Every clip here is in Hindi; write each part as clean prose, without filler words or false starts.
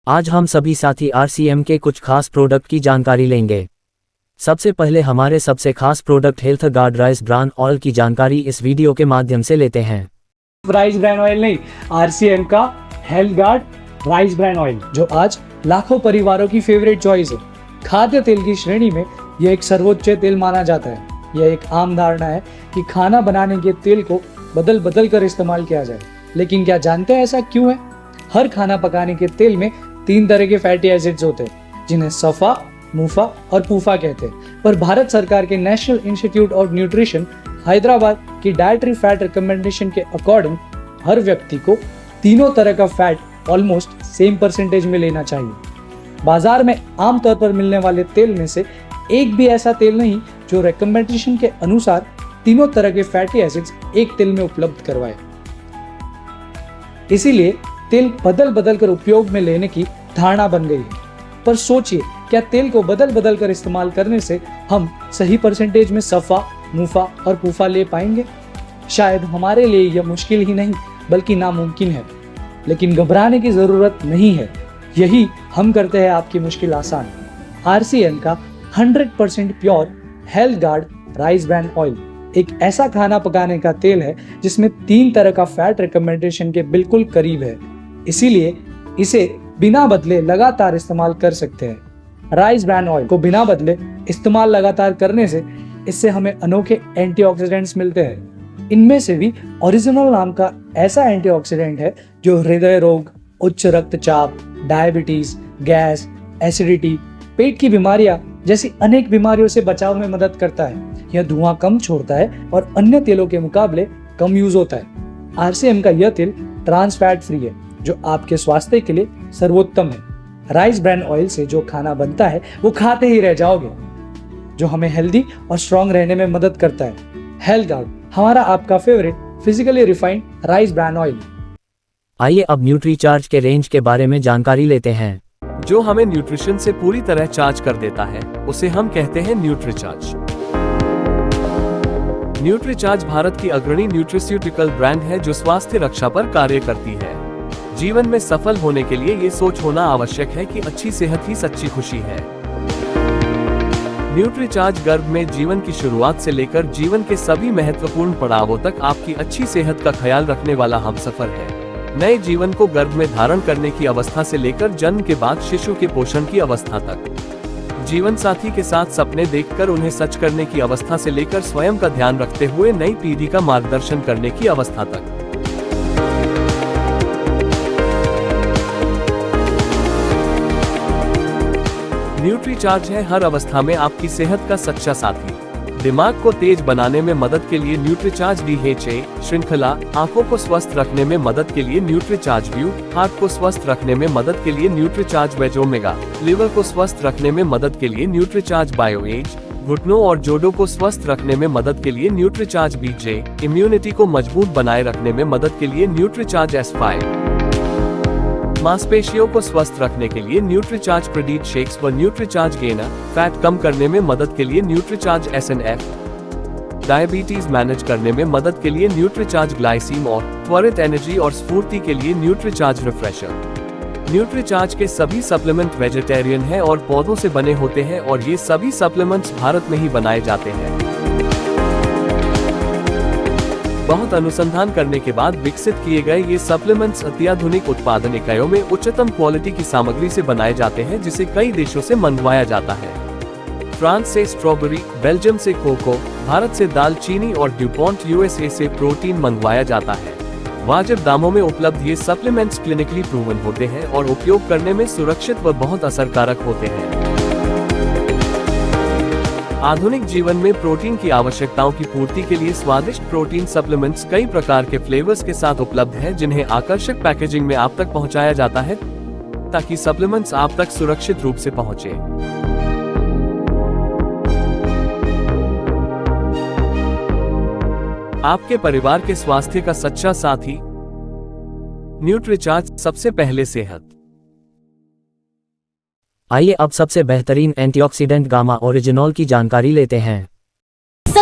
आज हम सभी साथी आरसीएम के कुछ खास प्रोडक्ट की जानकारी लेंगे। सबसे पहले हमारे सबसे खास product health guard rice bran oil की जानकारी इस वीडियो के माध्यम से लेते हैं। राइस ब्रान ऑयल नहीं, आरसीएम का health guard rice bran oil, जो आज लाखों परिवारों की फेवरेट चॉइस है। खाद्य तेल की श्रेणी में यह एक सर्वोच्च तेल माना जाता है। यह एक आम धारणा है कि खाना बनाने के तेल को बदल बदल कर इस्तेमाल किया जाए, लेकिन क्या जानते हैं ऐसा क्यों है? हर खाना पकाने के तेल में 3 तरह के फैटी एसिड्स होते हैं, जिन्हें सफा, मुफा और पूफा कहते हैं। पर भारत सरकार के national institute of nutrition Hyderabad की डाइटरी फैट रिकमेंडेशन के अकॉर्डिंग हर व्यक्ति को तीनों तरह का फैट ऑलमोस्ट सेम परसेंटेज में लेना चाहिए। बाजार में आमतौर पर मिलने वाले तेल में से एक भी ऐसा तेल नहीं जो रिकमेंडेशन के अनुसार तीनों तरह के फैटी एसिड्स एक तेल में उपलब्ध करवाए। इसीलिए तेल बदल बदल कर उपयोग में लेने की धारणा बन गई है। पर सोचिए, क्या तेल को बदल बदल कर इस्तेमाल करने से हम सही परसेंटेज में सफा, मुफा और पूफा ले पाएंगे? शायद हमारे लिए यह मुश्किल ही नहीं बल्कि नामुमकिन है, लेकिन घबराने की जरूरत नहीं है। यही हम करते हैं आपकी मुश्किल आसान। आरसीएम का 100% pure health guard rice bran oil एक ऐसा खाना पकाने का तेल है जिसमें 3 तरह का फैट रिकमेंडेशन के बिल्कुल करीब है। इसीलिए इसे बिना बदले लगातार इस्तेमाल कर सकते हैं। राइस ब्रान ऑयल को बिना बदले इस्तेमाल लगातार करने से इससे हमें अनोखे एंटीऑक्सीडेंट्स मिलते हैं। इनमें से भी ओरिजिनल नाम का ऐसा एंटीऑक्सीडेंट है जो हृदय रोग, उच्च रक्तचाप, डायबिटीज, गैस, एसिडिटी, पेट की बीमारियां जैसी अनेक बीमारियों से बचाव में मदद करता है। यह धुआं कम छोड़ता है और अन्य तेलों के मुकाबले कम यूज होता है। आरसीएम का यह तेल ट्रांस फैट फ्री है, जो आपके स्वास्थ्य के लिए सर्वोत्तम है। राइस ब्रान ऑयल से जो खाना बनता है वो खाते ही रह जाओगे, जो हमें हेल्दी और स्ट्रॉन्ग रहने में मदद करता है। हेल्थ गार्ड, हमारा आपका favourite physically refined rice bran oil. आइए अब न्यूट्रीचार्ज के रेंज के बारे में जानकारी लेते हैं। जो हमें न्यूट्रिशन से पूरी तरह चार्ज कर देता है उसे हम कहते हैं न्यूट्रीचार्ज। न्यूट्रीचार्ज भारत की अग्रणी न्यूट्रिस्यूटिकल ब्रांड है जो स्वास्थ्य रक्षा पर कार्य करती है। जीवन में सफल होने के लिए ये सोच होना आवश्यक है कि अच्छी सेहत ही सच्ची खुशी है। न्यूट्रीचार्ज गर्भ में जीवन की शुरुआत से लेकर जीवन के सभी महत्वपूर्ण पड़ावों तक आपकी अच्छी सेहत का ख्याल रखने वाला हमसफर है। नए जीवन को गर्भ में धारण करने की अवस्था से लेकर जन्म के बाद शिशु के पोषण की अवस्था तक, जीवन साथी के साथ सपने देखकर उन्हें सच करने की अवस्था से लेकर स्वयं का ध्यान रखते हुए नई पीढ़ी का मार्गदर्शन करने की अवस्था तक। न्यूट्रीचार्ज है हर अवस्था में आपकी सेहत का सच्चा साथी। दिमाग को तेज बनाने में मदद के लिए न्यूट्रीचार्ज डीएचए श्रृंखला, आंखों को स्वस्थ रखने में मदद के लिए न्यूट्रीचार्ज व्यू, हार्ट को स्वस्थ रखने में मदद के लिए न्यूट्रीचार्ज वेज ओमेगा, लिवर को स्वस्थ रखने में मदद के लिए न्यूट्रीचार्ज बायो एज, घुटनों और जोड़ों को स्वस्थ रखने में मदद के लिए न्यूट्रीचार्ज बीजे, इम्यूनिटी को मजबूत बनाए रखने में मदद के लिए न्यूट्रीचार्ज S5, मांसपेशियों को स्वस्थ रखने के लिए न्यूट्रीचार्ज प्रोटीन शेक्स व न्यूट्रीचार्ज गेनर, फैट कम करने में मदद के लिए न्यूट्रीचार्ज SNF, डायबिटीज मैनेज करने में मदद के लिए न्यूट्रीचार्ज ग्लाइसीम और त्वरित एनर्जी और स्फूर्ति के लिए न्यूट्रीचार्ज रिफ्रेशर। न्यूट्रीचार्ज के सभी सप्लीमेंट वेजिटेरियन हैं और पौधों से बने होते हैं और ये सभी सप्लीमेंट्स भारत में ही बनाए जाते हैं। बहुत अनुसंधान करने के बाद विकसित किए गए ये सप्लीमेंट्स अत्याधुनिक उत्पादन इकाइयों में उच्चतम क्वालिटी की सामग्री से बनाए जाते हैं, जिसे कई देशों से मंगवाया जाता है। फ्रांस से स्ट्रॉबेरी, बेल्जियम से कोको, भारत से दालचीनी और ड्यूपॉन्ट USA से प्रोटीन मंगवाया जाता है। वाजिब दामों में उपलब्ध ये सप्लीमेंट्स क्लिनिकली प्रूवन होते हैं और उपयोग करने में सुरक्षित व बहुत असरकारक होते हैं। आधुनिक जीवन में प्रोटीन की आवश्यकताओं की पूर्ति के लिए स्वादिष्ट प्रोटीन सप्लीमेंट्स कई प्रकार के फ्लेवर्स के साथ उपलब्ध हैं, जिन्हें आकर्षक पैकेजिंग में आप तक पहुंचाया जाता है ताकि सप्लीमेंट्स आप तक सुरक्षित रूप से पहुंचे। आपके परिवार के स्वास्थ्य का सच्चा साथी न्यूट्रीचार्ज, सबसे पहले सेहत। आइए अब सबसे बेहतरीन एंटीऑक्सीडेंट गामा ओरिजिनॉल की जानकारी लेते हैं।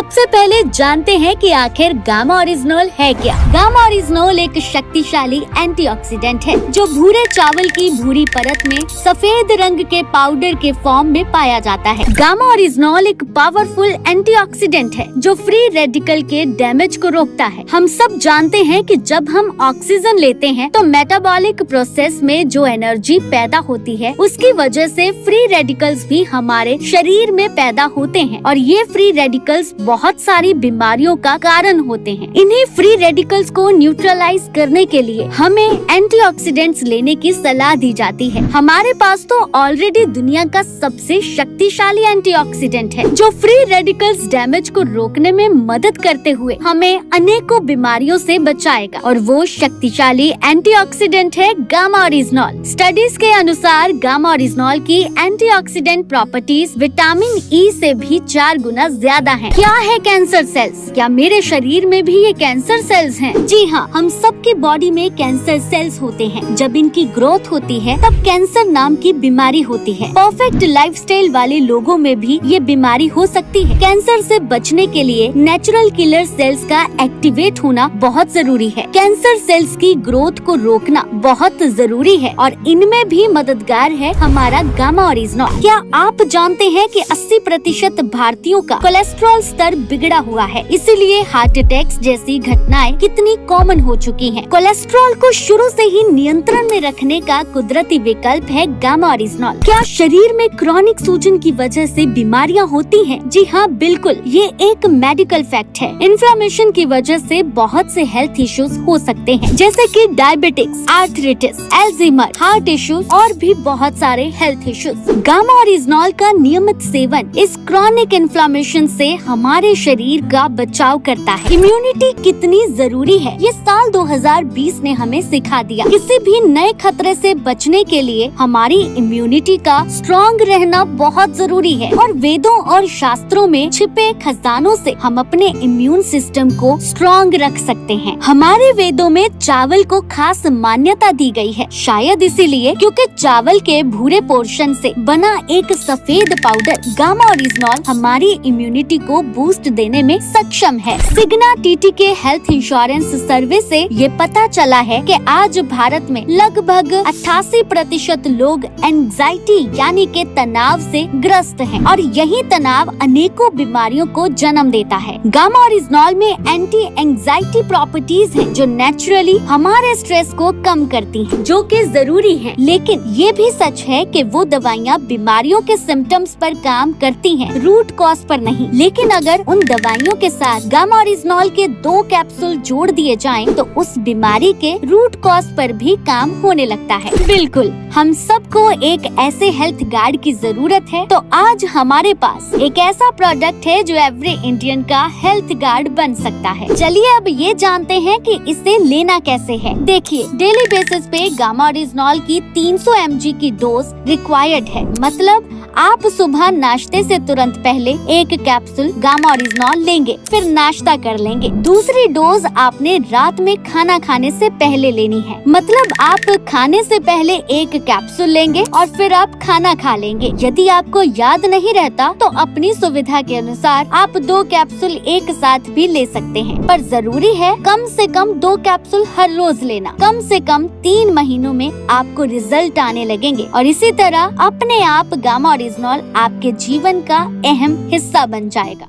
सबसे पहले जानते हैं कि आखिर गामा ओरिजिनोल है क्या। गामा ओरिजिनोल एक शक्तिशाली एंटीऑक्सीडेंट है जो भूरे चावल की भूरी परत में सफेद रंग के पाउडर के फॉर्म में पाया जाता है। गामा ओरिजिनोल एक पावरफुल एंटीऑक्सीडेंट है जो फ्री रेडिकल के डैमेज को रोकता है। हम सब जानते हैं कि जब हम ऑक्सीजन लेते हैं तो मेटाबॉलिक प्रोसेस में जो एनर्जी पैदा होती है उसकी वजह से फ्री रेडिकल्स भी हमारे शरीर में पैदा होते हैं और ये फ्री रेडिकल्स बहुत सारी बीमारियों का कारण होते हैं। इन्हीं फ्री रेडिकल्स को न्यूट्रलाइज करने के लिए हमें एंटीऑक्सीडेंट्स लेने की सलाह दी जाती है। हमारे पास तो ऑलरेडी दुनिया का सबसे शक्तिशाली एंटीऑक्सीडेंट है जो फ्री रेडिकल्स डैमेज को रोकने में मदद करते हुए हमें अनेकों बीमारियों से बचाएगा और वो शक्तिशाली एंटीऑक्सीडेंट है गामा ओरिजिनोल। स्टडीज के अनुसार गामा ओरिजिनोल की एंटीऑक्सीडेंट प्रॉपर्टीज विटामिन ई से भी 4 गुना ज्यादा हैं। क्या है कैंसर सेल्स? क्या मेरे शरीर में भी ये कैंसर सेल्स हैं? जी हाँ, हम सबके बॉडी में कैंसर सेल्स होते हैं। जब इनकी ग्रोथ होती है तब कैंसर नाम की बीमारी होती है। परफेक्ट लाइफस्टाइल वाले लोगों में भी ये बीमारी हो सकती है। कैंसर से बचने के लिए नेचुरल किलर सेल्स का एक्टिवेट होना बहुत जरूरी है। कैंसर सेल्स की ग्रोथ को रोकना बहुत जरूरी है और इनमें भी मददगार है हमारा गामा ओरिजिनोल। क्या आप जानते हैं कि 80% भारतीयों का कोलेस्ट्रॉल स्तर बिगड़ा हुआ है, इसीलिए हार्ट अटैक्स जैसी घटनाएं कितनी कॉमन हो चुकी हैं। कोलेस्ट्रॉल को शुरू से ही नियंत्रण में रखने का कुदरती विकल्प है गामा ओरिजिनोल। क्या शरीर में क्रॉनिक सूजन की वजह से बीमारियां होती हैं? जी हाँ, बिल्कुल, ये एक मेडिकल फैक्ट है। इन्फ्लेमेशन की वजह से बहुत से हेल्थ इश्यूज हो सकते हैं जैसे कि diabetics, arthritis, Alzheimer, heart issues और भी बहुत सारे हेल्थ इश्यूज। गामा ओरिजिनोल का नियमित सेवन इस क्रॉनिक इन्फ्लेमेशन से हमारे शरीर का बचाव करता है। इम्यूनिटी कितनी जरूरी है ये साल 2020 ने हमें सिखा दिया। किसी भी नए खतरे से बचने के लिए हमारी इम्यूनिटी का स्ट्रॉन्ग रहना बहुत जरूरी है और वेदों और शास्त्रों में छिपे खजानों से हम अपने इम्यून सिस्टम को स्ट्रॉन्ग रख सकते हैं। हमारे वेदों में चावल को खास मान्यता दी गई है, शायद इसीलिए क्योंकि चावल के भूरे पोर्शन से बना एक सफेद पाउडर गामा ओरिजिनोल हमारी इम्यूनिटी को बूस्ट देने में सक्षम है। सिग्ना टीटी के हेल्थ इंश्योरेंस सर्वे से ये पता चला है कि आज भारत में लगभग 88% लोग एंजाइटी यानी के तनाव से ग्रस्त हैं और यही तनाव अनेकों बीमारियों को जन्म देता है। गामा ओरिजिनोल में एंटी एंजाइटी प्रॉपर्टीज हैं जो नेचुरली हमारे स्ट्रेस को कम करती हैं, जो कि जरूरी है। लेकिन ये भी सच है कि वो दवाइयाँ बीमारियों के सिम्टम्स पर काम करती हैं, रूट कॉज पर नहीं। लेकिन अगर उन दवाइयों के साथ गामा ओरिजिनोल के 2 कैप्सूल जोड़ दिए जाएं, तो उस बीमारी के रूट कॉज पर भी काम होने लगता है। बिल्कुल, हम सबको एक ऐसे हेल्थ गार्ड की जरूरत है, तो आज हमारे पास एक ऐसा प्रोडक्ट है जो एवरी इंडियन का हेल्थ गार्ड बन सकता है। चलिए अब ये जानते हैं कि इसे लेना कैसे है। देखिए, डेली बेसिस पे गामा ओरिजिनोल की 300 mg की डोज रिक्वायर्ड है। मतलब आप सुबह नाश्ते से तुरंत पहले एक कैप्सूल गामा ओरिजिनोल लेंगे, फिर नाश्ता कर लेंगे। दूसरी डोज आपने रात में खाना खाने से पहले लेनी है। मतलब आप खाने से पहले एक कैप्सूल लेंगे और फिर आप खाना खा लेंगे। यदि आपको याद नहीं रहता तो अपनी सुविधा के अनुसार आप 2 कैप्सूल एक साथ भी ले सकते हैं, पर जरूरी है कम से कम 2 कैप्सूल हर रोज लेना। कम से कम 3 महीनों में आपको रिजल्ट आने लगेंगे और इसी तरह अपने आप गामा ओरिजिनोल आपके जीवन का अहम हिस्सा बन जाएगा।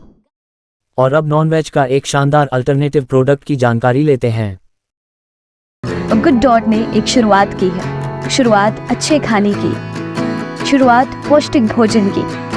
और अब नॉन-वेज का एक शानदार अल्टरनेटिव प्रोडक्ट की जानकारी लेते हैं। गुड डॉट ने एक शुरुआत की है, शुरुआत अच्छे खाने की, शुरुआत पौष्टिक भोजन की।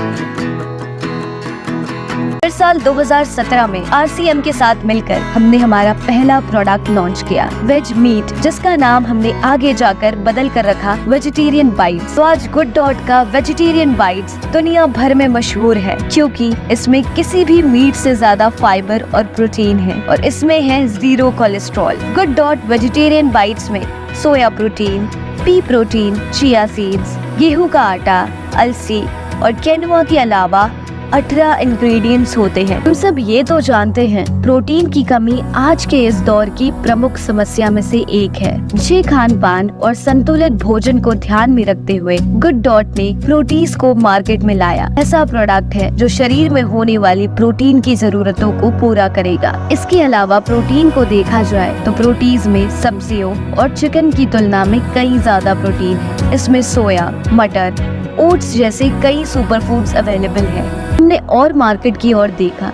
साल 2017 में RCM के साथ मिलकर हमने हमारा पहला प्रोडक्ट लॉन्च किया, वेज मीट, जिसका नाम हमने आगे जाकर बदल कर रखा वेजिटेरियन बाइट्स। तो आज गुड डॉट का वेजिटेरियन बाइट्स दुनिया भर में मशहूर है क्योंकि इसमें किसी भी मीट से ज्यादा फाइबर और प्रोटीन है और इसमें है 0 cholesterol. Good dot vegetarian bites में soya protein, pea protein, chia seeds, गेहूं का आटा, अलसी और क्विनोआ के अलावा 18 इंग्रेडिएंट्स होते हैं। हम सब ये तो जानते हैं प्रोटीन की कमी आज के इस दौर की प्रमुख समस्या में से एक है। अच्छे खान पान और संतुलित भोजन को ध्यान में रखते हुए गुड डॉट ने प्रोटीज को मार्केट में लाया। ऐसा प्रोडक्ट है जो शरीर में होने वाली प्रोटीन की जरूरतों को पूरा करेगा। इसके अलावा प्रोटीन को देखा जाए तो प्रोटीज में सब्जियों और चिकन की तुलना में कई ज्यादा प्रोटीन है। इसमें सोया, मटर, ओट्स जैसे कई सुपर फूड्स अवेलेबल है। हमने और मार्केट की ओर देखा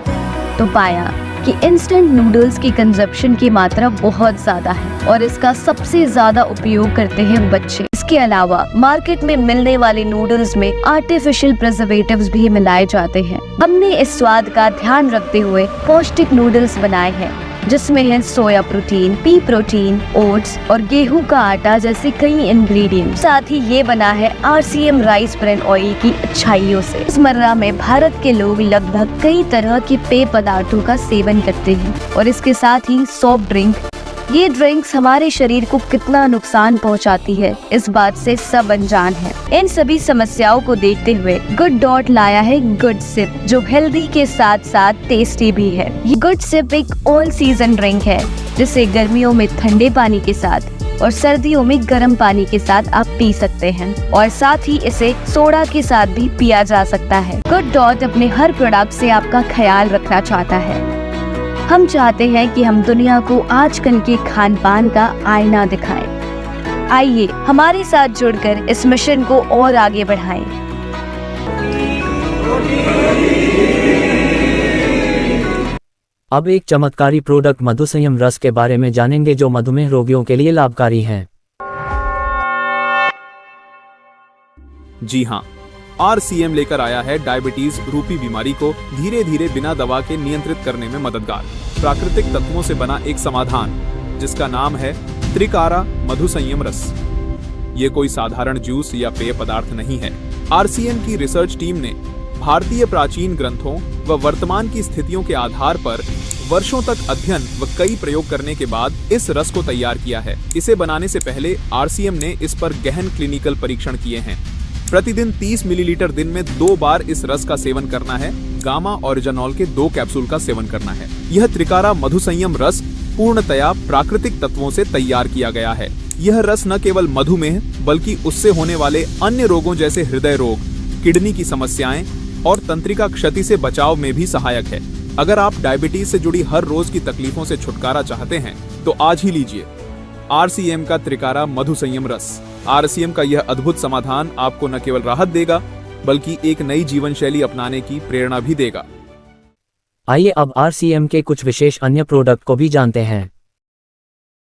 तो पाया कि इंस्टेंट नूडल्स की कंजप्शन की मात्रा बहुत ज्यादा है और इसका सबसे ज्यादा उपयोग करते हैं बच्चे। इसके अलावा मार्केट में मिलने वाले नूडल्स में आर्टिफिशियल प्रिजर्वेटिव्स भी मिलाए जाते हैं। हमने इस स्वाद का ध्यान रखते हुए पौष्टिक नूडल्स बनाए हैं जिसमें है सोया प्रोटीन, पी प्रोटीन, ओट्स और गेहूं का आटा जैसे कई इंग्रेडिएंट। साथ ही ये बना है RCM राइस ब्रांड ऑयल की अच्छाइयों से। रोजमर्रा में भारत के लोग लगभग कई तरह के पेय पदार्थों का सेवन करते हैं और इसके साथ ही सॉफ्ट ड्रिंक। ये ड्रिंक्स हमारे शरीर को कितना नुकसान पहुंचाती है इस बात से सब अनजान है। इन सभी समस्याओं को देखते हुए गुड डॉट लाया है गुड सिप, जो हेल्दी के साथ साथ टेस्टी भी है। ये गुड सिप एक ऑल सीजन ड्रिंक है जिसे गर्मियों में ठंडे पानी के साथ और सर्दियों में गर्म पानी के साथ आप पी सकते हैं और साथ ही इसे सोडा के साथ भी पिया जा सकता है। गुड डॉट अपने हर प्रोडक्ट से आपका ख्याल रखना चाहता है। हम चाहते हैं कि हम दुनिया को आजकल के खान पान का आईना दिखाएं। आइए हमारे साथ जुड़कर इस मिशन को और आगे बढ़ाएं। अब एक चमत्कारी प्रोडक्ट मधुसंयम रस के बारे में जानेंगे जो मधुमेह रोगियों के लिए लाभकारी हैं। जी हाँ, RCM लेकर आया है डायबिटीज रूपी बीमारी को धीरे धीरे बिना दवा के नियंत्रित करने में मददगार प्राकृतिक तत्वों से बना एक समाधान जिसका नाम है त्रिकारा मधुसंयम रस। ये कोई साधारण जूस या पेय पदार्थ नहीं है। RCM की रिसर्च टीम ने भारतीय प्राचीन ग्रंथों व वर्तमान की स्थितियों के आधार पर वर्षों तक अध्ययन व कई प्रयोग करने के बाद इस रस को तैयार किया है। इसे बनाने से पहले RCM ने इस पर गहन क्लिनिकल परीक्षण किए हैं। प्रतिदिन 30 मिलीलीटर दिन में 2 बार इस रस का सेवन करना है। गामा ओरिजिनॉल के 2 कैप्सूल का सेवन करना है। यह त्रिकारा मधुसंयम रस पूर्णतया प्राकृतिक तत्वों से तैयार किया गया है। यह रस न केवल मधुमेह बल्कि उससे होने वाले अन्य रोगों जैसे हृदय रोग, किडनी की समस्याएं और तंत्रिका क्षति से बचाव में भी सहायक है। अगर आप डायबिटीज से जुड़ी हर रोज की तकलीफों से छुटकारा चाहते हैं तो आज ही लीजिए RCM का त्रिकारा मधुसंयम रस। RCM का यह अद्भुत समाधान आपको न केवल राहत देगा बल्कि एक नई जीवन शैली अपनाने की प्रेरणा भी देगा। आइए अब RCM के कुछ विशेष अन्य प्रोडक्ट को भी जानते हैं।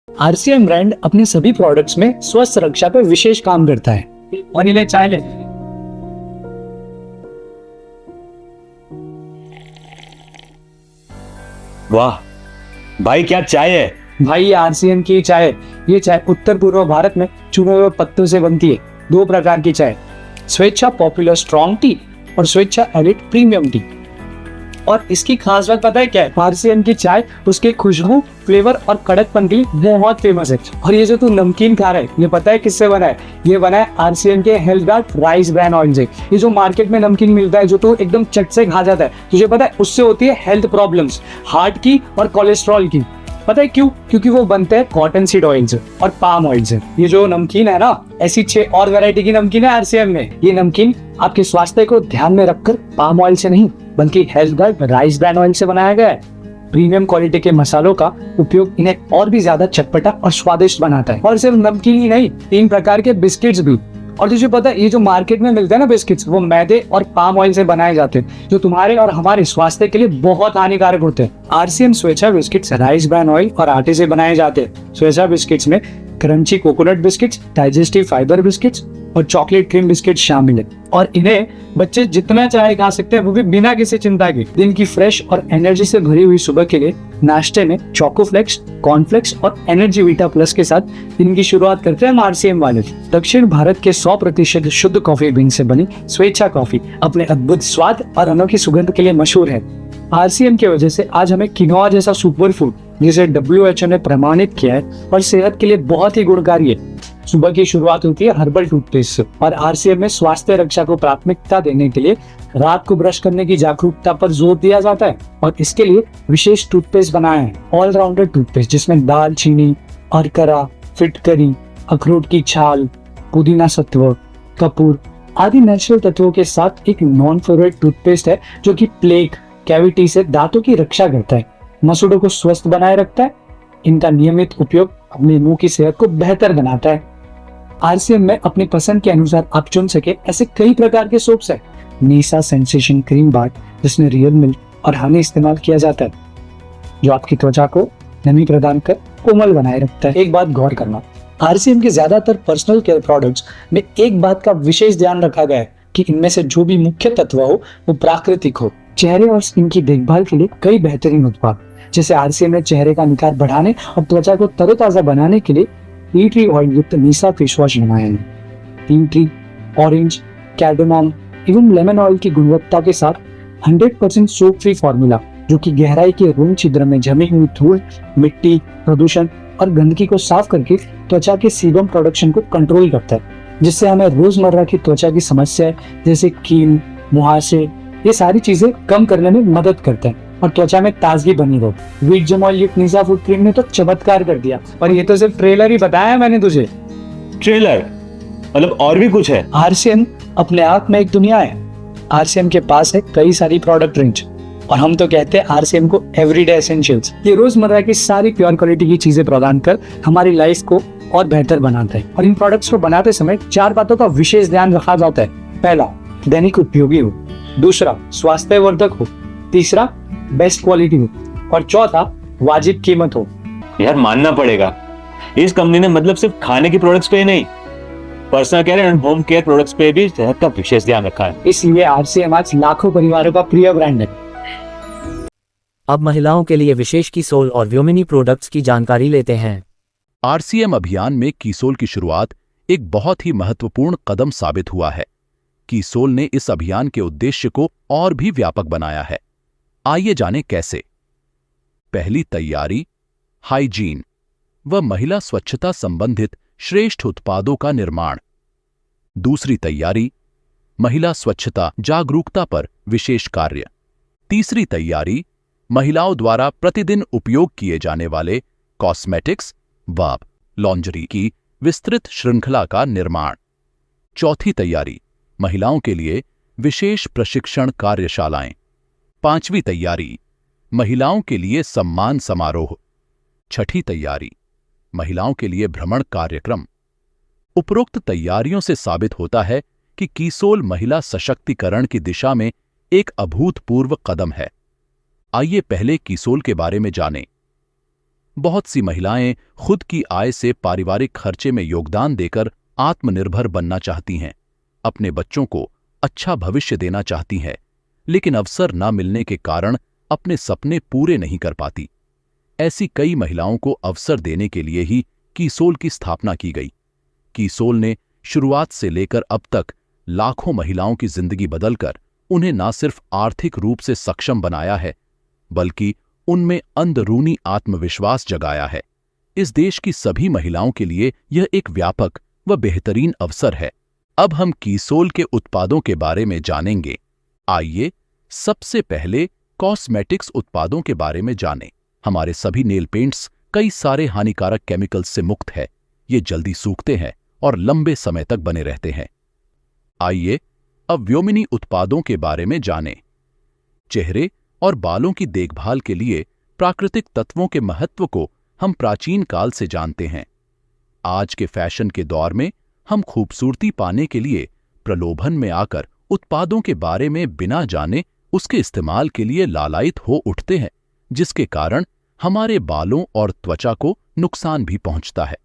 RCM ब्रांड अपने सभी प्रोडक्ट्स में स्वस्थ रक्षा पे विशेष काम करता है। और इन्हें चाय ले। वाह भाई, क्या चाय है भाई, ये RCM की चाय है। ये चाय उत्तर पूर्व भारत में चुने हुए पत्तों से बनती है। 2 प्रकार की चाय, स्वेच्छा पॉपुलर स्ट्रॉन्ग टी और स्वेच्छा एलिट प्रीमियम टी। और इसकी खास बात पता है क्या है? RCM की चाय उसके खुशबू, फ्लेवर और कड़कपन के लिए बहुत फेमस है। और ये जो तू नमकीन खा रहा है, ये पता है किससे बना है? ये बना है RCM के health guard rice brand oil से। ये जो मार्केट में नमकीन मिलता है जो तो एकदम चट से खा जाता है, तुझे पता है उससे होती है हेल्थ प्रॉब्लम्स, हार्ट की और कोलेस्ट्रॉल की। पता है क्यों? क्योंकि वो बनते हैं कॉटन सीड ऑयल से और पाम ऑयल से। ये जो नमकीन है ना, ऐसी 6 और वैरायटी की नमकीन है RCM में। ये नमकीन आपके स्वास्थ्य को ध्यान में रखकर पाम ऑयल से नहीं बल्कि health guard rice brand oil से बनाया गया है। प्रीमियम क्वालिटी के मसालों का उपयोग इन्हें और भी ज्यादा चटपटा और स्वादिष्ट बनाता है। और सिर्फ नमकीन ही नहीं, 3 प्रकार के बिस्किट्स भी। और तुझे पता है ये जो मार्केट में मिलते हैं ना बिस्किट्स, वो मैदे और पाम ऑयल से बनाए जाते हैं जो तुम्हारे और हमारे स्वास्थ्य के लिए बहुत हानिकारक होते हैं। RCM स्वेच्छा बिस्किट्स राइस ब्रांड ऑयल और आटे से बनाए जाते हैं। स्वेच्छा बिस्किट्स में crunchy coconut biscuits, digestive fibre biscuits और चॉकलेट क्रीम बिस्किट शामिल है। और इन्हें बच्चे जितना चाहे खा सकते हैं, वो भी बिना किसी चिंता के। दिन की फ्रेश और एनर्जी से भरी हुई सुबह के लिए नाश्ते में चोकोफ्लेक्स, कॉर्नफ्लेक्स और एनर्जी वीटा प्लस के साथ दिन की शुरुआत करते हैं RCM वाले। दक्षिण भारत के 100% शुद्ध कॉफी बीन से बनी स्वेच्छा कॉफी अपने अद्भुत स्वाद और अनोखी सुगंध के लिए मशहूर है। RCM की वजह से आज हमें किनोआ जैसा सुपर फूड जिसे WHO ने प्रमाणित किया है और सेहत के लिए बहुत ही गुणकारी है। सुबह की शुरुआत होती है हर्बल टूथपेस्ट से और RCM में स्वास्थ्य रक्षा को प्राथमिकता देने के लिए रात को ब्रश करने की जागरूकता पर जोर दिया जाता है और इसके लिए विशेष टूथपेस्ट बनाए हैं, ऑलराउंडर टूथपेस्ट, जिसमें दालचीनी, अरकरा, फिटकरी, अखरोट की छाल, पुदीना सत्व, कपूर आदि नेचुरल तत्वों के साथ एक नॉन फ्लोराइड टूथपेस्ट है जो कि प्लेक, कैविटी से दांतों की रक्षा करता है, मसूड़ों को स्वस्थ बनाए रखता है। इनका नियमित उपयोग अपने मुंह की सेहत को बेहतर बनाता है। RCM में अपनी पसंद के अनुसार आप चुन सके ऐसे कई प्रकार के सोप्स है। नीसा सेंसेशन क्रीम बार, जिसमें रियल मिल्क और हनी इस्तेमाल किया जाता है, जो आपकी त्वचा को नमी प्रदान कर कोमल बनाए रखता है। एक बात गौर करना, RCM के ज्यादातर पर्सनल केयर प्रोडक्ट्स में एक बात का विशेष ध्यान रखा गया है कि इनमें से जो भी मुख्य तत्व हो वो प्राकृतिक हो। चेहरे और स्किन की देखभाल के लिए कई बेहतरीन उत्पाद, जैसे RCM ने चेहरे का निखार बढ़ाने और त्वचा को तरोताजा बनाने के लिए टी ट्री ऑयल युक्त नीसा फेस वॉश बनाए हैं। टी ट्री, ऑरेंज, कैर्डामम एवं लेमन ऑयल की गुणवत्ता के साथ 100% सोप फ्री फॉर्मूला, जो कि गहराई के रोम छिद्र में जमी हुई धूल, मिट्टी, प्रदूषण और गंदगी को साफ करके त्वचा के सीबम प्रोडक्शन को कंट्रोल करता है, जिससे हमें रोजमर्रा की त्वचा की समस्याएं जैसे कील, मुहासे, ये सारी चीजें कम करने में मदद करता है और त्वचा में ताजगी बनी रहे। वीट जेम ऑयल युक्त नीसा फूड क्रीम ने तो चमत्कार कर दिया, और ये तो सिर्फ ट्रेलर ही बताया मैंने तुझे। ट्रेलर मतलब और भी कुछ है? RCM अपने आप में एक दुनिया है। RCM के पास है कई सारी प्रोडक्ट रेंज और हम तो कहते हैं RCM को एवरीडे एसेंशियल्स। ये रोजमर्रा की सारी प्योर क्वालिटी की चीजें प्रदान कर हमारी लाइफ को और बेहतर बनाता है। और इन प्रोडक्ट्स को बनाते समय 4 बातों का विशेष ध्यान रखा जाता है। पहला, दैनिक उपयोगी हो। दूसरा, स्वास्थ्यवर्धक हो। तीसरा, बेस्ट क्वालिटी हो। और चौथा, वाजिब कीमत हो। यार मानना पड़ेगा, इस कंपनी ने मतलब सिर्फ खाने की प्रोडक्ट्स पे ही नहीं, personal care and home care products पे भी सेहत का विशेष ध्यान रखा है। इसलिए RCM आज लाखों परिवारों का प्रिय ब्रांड है। अब महिलाओं के लिए विशेष कीसोल और व्योमिनी प्रोडक्ट्स की जानकारी लेते हैं। RCM अभियान में कीसोल की शुरुआत एक बहुत ही महत्वपूर्ण कदम साबित हुआ है। कीसोल ने इस अभियान के उद्देश्य को और भी व्यापक बनाया है। आइए जानें कैसे। पहली तैयारी, हाइजीन व महिला स्वच्छता संबंधित श्रेष्ठ उत्पादों का निर्माण। दूसरी तैयारी, महिला स्वच्छता जागरूकता पर विशेष कार्य। तीसरी तैयारी, महिलाओं द्वारा प्रतिदिन उपयोग किए जाने वाले कॉस्मेटिक्स व लॉन्जरी की विस्तृत श्रृंखला का निर्माण। चौथी तैयारी, महिलाओं के लिए विशेष प्रशिक्षण कार्यशालाएं। पांचवी तैयारी, महिलाओं के लिए सम्मान समारोह। छठी तैयारी, महिलाओं के लिए भ्रमण कार्यक्रम। उपरोक्त तैयारियों से साबित होता है कि कीसोल महिला सशक्तिकरण की दिशा में एक अभूतपूर्व कदम है। आइए पहले कीसोल के बारे में जानें। बहुत सी महिलाएं खुद की आय से पारिवारिक खर्चे में योगदान देकर आत्मनिर्भर बनना चाहती हैं, अपने बच्चों को अच्छा भविष्य देना चाहती हैं, लेकिन अवसर न मिलने के कारण अपने सपने पूरे नहीं कर पाती। ऐसी कई महिलाओं को अवसर देने के लिए ही कीसोल की स्थापना की गई। कीसोल ने शुरुआत से लेकर अब तक लाखों महिलाओं की जिंदगी बदलकर उन्हें न सिर्फ आर्थिक रूप से सक्षम बनाया है, बल्कि उनमें अंदरूनी आत्मविश्वास जगाया है। इस देश की सभी महिलाओं के लिए यह एक व्यापक व बेहतरीन अवसर है। अब हम कीसोल के उत्पादों के बारे में जानेंगे। आइए सबसे पहले कॉस्मेटिक्स उत्पादों के बारे में जानें। हमारे सभी नेल पेंट्स कई सारे हानिकारक केमिकल्स से मुक्त है। ये जल्दी सूखते हैं और लंबे समय तक बने रहते हैं। आइए अब व्योमिनी उत्पादों के बारे में जानें। चेहरे और बालों की देखभाल के लिए प्राकृतिक तत्वों के महत्व को हम प्राचीन काल से जानते हैं। आज के फैशन के दौर में हम खूबसूरती पाने के लिए प्रलोभन में आकर उत्पादों के बारे में बिना जाने उसके इस्तेमाल के लिए लालायित हो उठते हैं, जिसके कारण हमारे बालों और त्वचा को नुकसान भी पहुंचता है।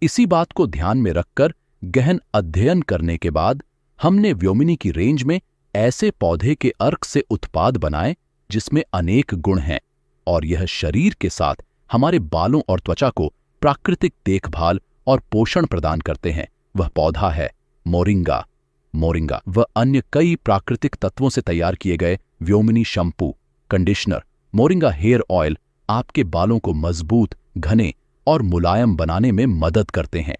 इसी बात को ध्यान में रखकर गहन अध्ययन करने के बाद हमने व्योमिनी की रेंज में ऐसे पौधे के अर्क से उत्पाद बनाए जिसमें अनेक गुण हैं और यह शरीर के साथ हमारे बालों और त्वचा को प्राकृतिक देखभाल और पोषण प्रदान करते हैं। वह पौधा है मोरिंगा। मोरिंगा व अन्य कई प्राकृतिक तत्वों से तैयार किए गए Vyomini shampoo, conditioner, moringa hair oil आपके बालों को मजबूत, घने और मुलायम बनाने में मदद करते हैं।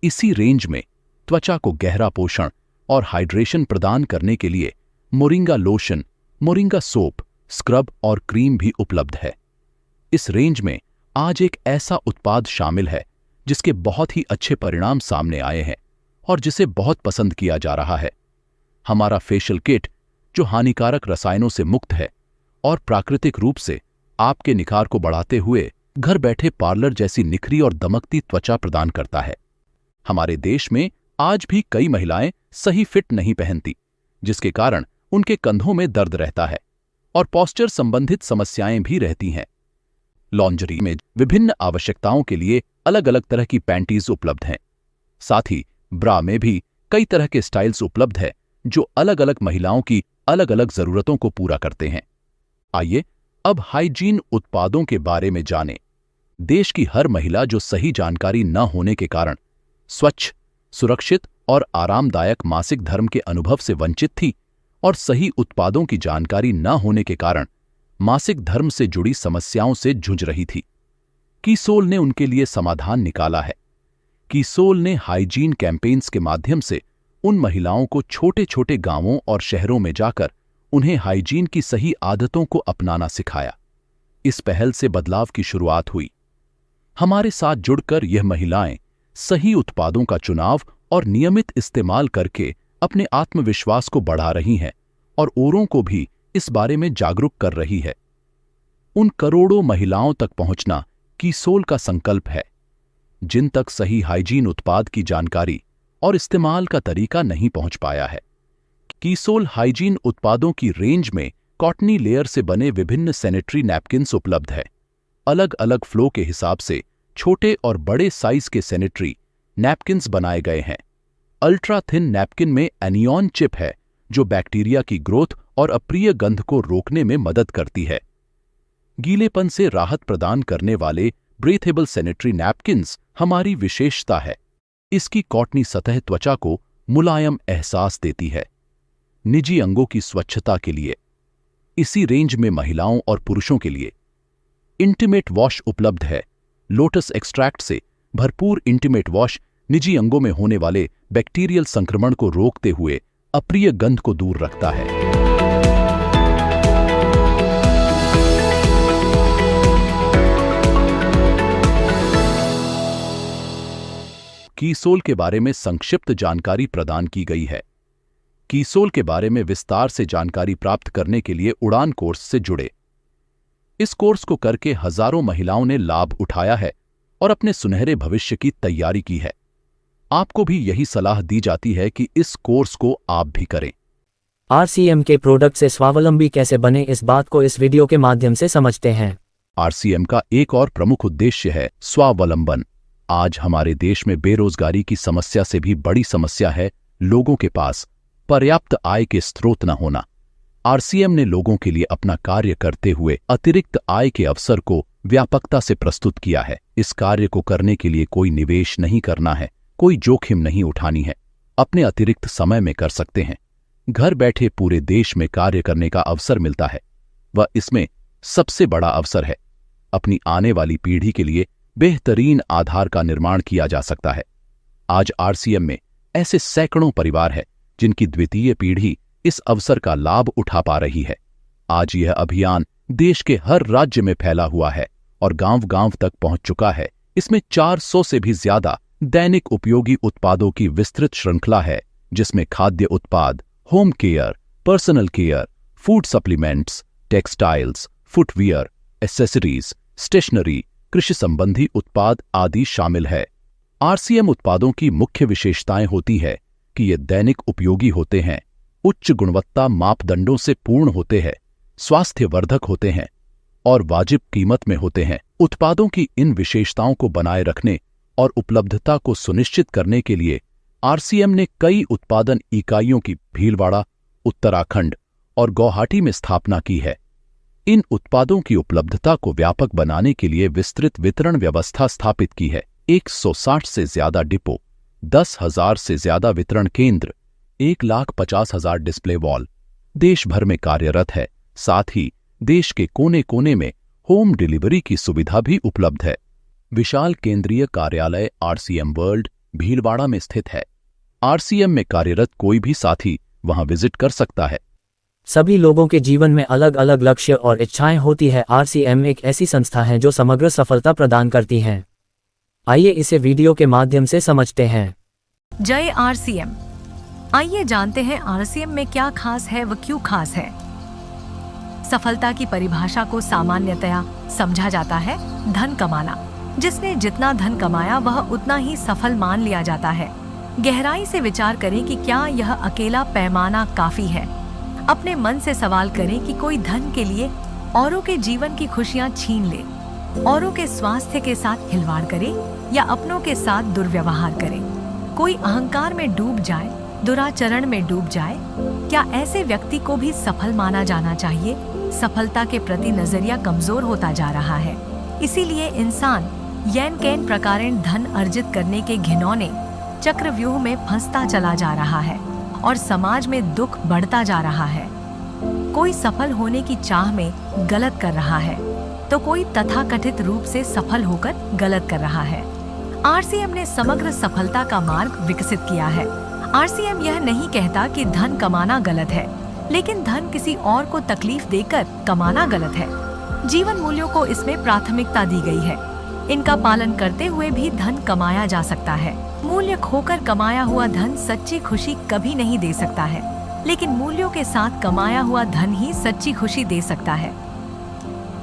इसी रेंज में त्वचा को गहरा पोषण और हाइड्रेशन प्रदान करने के लिए moringa lotion, moringa soap, scrub और क्रीम भी उपलब्ध है। इस रेंज में आज एक ऐसा उत्पाद शामिल है जिसके बहुत ही अच्छे परिणाम सामने आए हैं और जिसे बहुत पसंद किया जा रहा है। हमारा फेशियल किट जो हानिकारक रसायनों से मुक्त है और प्राकृतिक रूप से आपके निखार को बढ़ाते हुए घर बैठे पार्लर जैसी निखरी और दमकती त्वचा प्रदान करता है। हमारे देश में आज भी कई महिलाएं सही फिट नहीं पहनती, जिसके कारण उनके कंधों में दर्द रहता है और पोस्चर संबंधित समस्याएं भी रहती हैं। लॉन्जरी में विभिन्न आवश्यकताओं के लिए अलग अलग तरह की पैंटीज उपलब्ध हैं। साथ ही ब्रा में भी कई तरह के स्टाइल्स उपलब्ध है जो अलग अलग महिलाओं की अलग अलग जरूरतों को पूरा करते हैं। आइए अब हाइजीन उत्पादों के बारे में जानें। देश की हर महिला जो सही जानकारी न होने के कारण स्वच्छ, सुरक्षित और आरामदायक मासिक धर्म के अनुभव से वंचित थी और सही उत्पादों की जानकारी न होने के कारण मासिक धर्म से जुड़ी समस्याओं से जूझ रही थी। कीसोल ने उनके लिए समाधान निकाला है। कीसोल ने हाइजीन कैंपेन्स के माध्यम से उन महिलाओं को छोटे छोटे गांवों और शहरों में जाकर उन्हें हाइजीन की सही आदतों को अपनाना सिखाया। इस पहल से बदलाव की शुरुआत हुई। हमारे साथ जुड़कर यह महिलाएं सही उत्पादों का चुनाव और नियमित इस्तेमाल करके अपने आत्मविश्वास को बढ़ा रही हैं और औरों को भी इस बारे में जागरूक कर रही है। उन करोड़ों महिलाओं तक पहुंचना कीसोल का संकल्प है, जिन तक सही हाइजीन उत्पाद की जानकारी और इस्तेमाल का तरीका नहीं पहुंच पाया है। कीसोल हाइजीन उत्पादों की रेंज में कॉटनी लेयर से बने विभिन्न सैनिटरी नैपकिन्स उपलब्ध है। अलग अलग फ्लो के हिसाब से छोटे और बड़े साइज के सैनिटरी नैपकिन्स बनाए गए हैं। अल्ट्रा थिन नैपकिन में एनियॉन चिप है जो बैक्टीरिया की ग्रोथ और अप्रिय गंध को रोकने में मदद करती है। गीलेपन से राहत प्रदान करने वाले ब्रीथेबल सैनिटरी नैपकिन्स हमारी विशेषता है। इसकी कॉटनी सतह त्वचा को मुलायम एहसास देती है। निजी अंगों की स्वच्छता के लिए इसी रेंज में महिलाओं और पुरुषों के लिए इंटीमेट वॉश उपलब्ध है। लोटस एक्सट्रैक्ट से भरपूर इंटीमेट वॉश निजी अंगों में होने वाले बैक्टीरियल संक्रमण को रोकते हुए अप्रिय गंध को दूर रखता है। कीसोल के बारे में संक्षिप्त जानकारी प्रदान की गई है। कीसोल के बारे में विस्तार से जानकारी प्राप्त करने के लिए उड़ान कोर्स से जुड़े। इस कोर्स को करके हजारों महिलाओं ने लाभ उठाया है और अपने सुनहरे भविष्य की तैयारी की है। आपको भी यही सलाह दी जाती है कि इस कोर्स को आप भी करें। RCM के प्रोडक्ट से स्वावलंबी कैसे बने, इस बात को इस वीडियो के माध्यम से समझते हैं। RCM का एक और प्रमुख उद्देश्य है स्वावलंबन। आज हमारे देश में बेरोजगारी की समस्या से भी बड़ी समस्या है लोगों के पास पर्याप्त आय के स्रोत न होना। RCM ने लोगों के लिए अपना कार्य करते हुए अतिरिक्त आय के अवसर को व्यापकता से प्रस्तुत किया है। इस कार्य को करने के लिए कोई निवेश नहीं करना है, कोई जोखिम नहीं उठानी है, अपने अतिरिक्त समय में कर सकते हैं। घर बैठे पूरे देश में कार्य करने का अवसर मिलता है। वह इसमें सबसे बड़ा अवसर है। अपनी आने वाली पीढ़ी के लिए बेहतरीन आधार का निर्माण किया जा सकता है। आज RCM में ऐसे सैकड़ों परिवार हैं जिनकी द्वितीय पीढ़ी इस अवसर का लाभ उठा पा रही है। आज यह अभियान देश के हर राज्य में फैला हुआ है और गांव-गांव तक पहुंच चुका है। इसमें 400 से भी ज्यादा दैनिक उपयोगी उत्पादों की विस्तृत श्रृंखला है, जिसमें खाद्य उत्पाद, home care, personal care, food supplements, textiles, footwear, accessories, stationery, कृषि संबंधी उत्पाद आदि शामिल है। RCM उत्पादों की मुख्य विशेषताएं होती है कि ये दैनिक उपयोगी होते हैं, उच्च गुणवत्ता मापदंडों से पूर्ण होते हैं, स्वास्थ्यवर्धक होते हैं और वाजिब कीमत में होते हैं। उत्पादों की इन विशेषताओं को बनाए रखने और उपलब्धता को सुनिश्चित करने के लिए RCM ने कई उत्पादन इकाइयों की भीलवाड़ा, उत्तराखंड और गुवाहाटी में स्थापना की है। इन उत्पादों की उपलब्धता को व्यापक बनाने के लिए विस्तृत वितरण व्यवस्था स्थापित की है। 160 से ज्यादा डिपो, 10,000 से ज्यादा वितरण केंद्र, 1,50,000 डिस्प्ले वॉल देश भर में कार्यरत है। साथ ही देश के कोने कोने में होम डिलीवरी की सुविधा भी उपलब्ध है। विशाल केंद्रीय कार्यालय RCM वर्ल्ड भीलवाड़ा में स्थित है। RCM में कार्यरत कोई भी साथी वहां विजिट कर सकता है। सभी लोगों के जीवन में अलग अलग लक्ष्य और इच्छाएं होती है। RCM एक ऐसी संस्था है जो समग्र सफलता प्रदान करती हैं। आइए इसे वीडियो के माध्यम से समझते हैं। जय RCM। आइए जानते हैं RCM में क्या खास है व क्यों खास है। सफलता की परिभाषा को सामान्यतया समझा जाता है धन कमाना। जिसने जितना धन कमाया वह उतना ही सफल मान लिया जाता है। गहराई से विचार करें कि क्या यह अकेला पैमाना काफी है। अपने मन से सवाल करें कि कोई धन के लिए औरों के जीवन की खुशियां छीन ले, औरों के स्वास्थ्य के साथ खिलवाड़ करे या अपनों के साथ दुर्व्यवहार करे, कोई अहंकार में डूब जाए, दुराचरण में डूब जाए, क्या ऐसे व्यक्ति को भी सफल माना जाना चाहिए? सफलता के प्रति नजरिया कमजोर होता जा रहा है। इसीलिए इंसान येन केन प्रकारेण धन अर्जित करने के घिनौने चक्रव्यूह में फंसता चला जा रहा है और समाज में दुख बढ़ता जा रहा है। कोई सफल होने की चाह में गलत कर रहा है तो कोई तथाकथित रूप से सफल होकर गलत कर रहा है। RCM ने समग्र सफलता का मार्ग विकसित किया है। RCM यह नहीं कहता कि धन कमाना गलत है, लेकिन धन किसी और को तकलीफ देकर कमाना गलत है। जीवन मूल्यों को इसमें प्राथमिकता दी गई है। इनका पालन करते हुए भी धन कमाया जा सकता है। मूल्य खोकर कमाया हुआ धन सच्ची खुशी कभी नहीं दे सकता है, लेकिन मूल्यों के साथ कमाया हुआ धन ही सच्ची खुशी दे सकता है।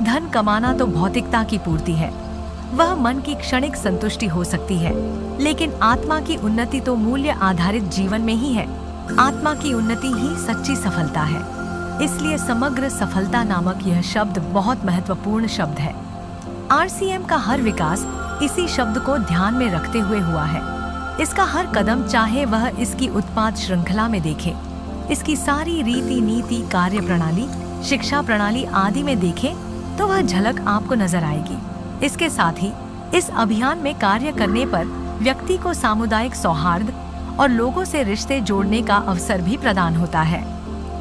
धन कमाना तो भौतिकता की पूर्ति है, वह मन की क्षणिक संतुष्टि हो सकती है, लेकिन आत्मा की उन्नति तो मूल्य आधारित जीवन में ही है। आत्मा की उन्नति ही सच्ची सफलता है। इसलिए समग्र सफलता नामक यह शब्द बहुत महत्वपूर्ण शब्द है। RCM का हर विकास इसी शब्द को ध्यान में रखते हुए हुआ है। इसका हर कदम, चाहे वह इसकी उत्पाद श्रृंखला में देखे, इसकी सारी रीति नीति, कार्य प्रणाली, शिक्षा प्रणाली आदि में देखे, तो वह झलक आपको नजर आएगी। इसके साथ ही इस अभियान में कार्य करने पर व्यक्ति को सामुदायिक सौहार्द और लोगों से रिश्ते जोड़ने का अवसर भी प्रदान होता है।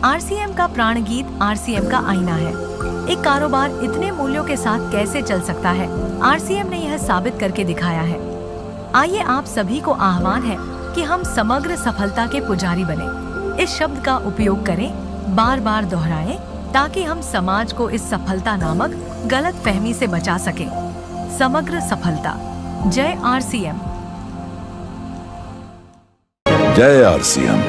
RCM का प्राण गीत RCM का आईना है। एक कारोबार इतने मूल्यों के साथ कैसे चल सकता है, RCM ने यह साबित करके दिखाया है। आइए आप सभी को आह्वान है कि हम समग्र सफलता के पुजारी बने। इस शब्द का उपयोग करें, बार बार दोहराएं, ताकि हम समाज को इस सफलता नामक गलत फहमी से बचा सकें। समग्र सफलता। जय RCM। जय RCM।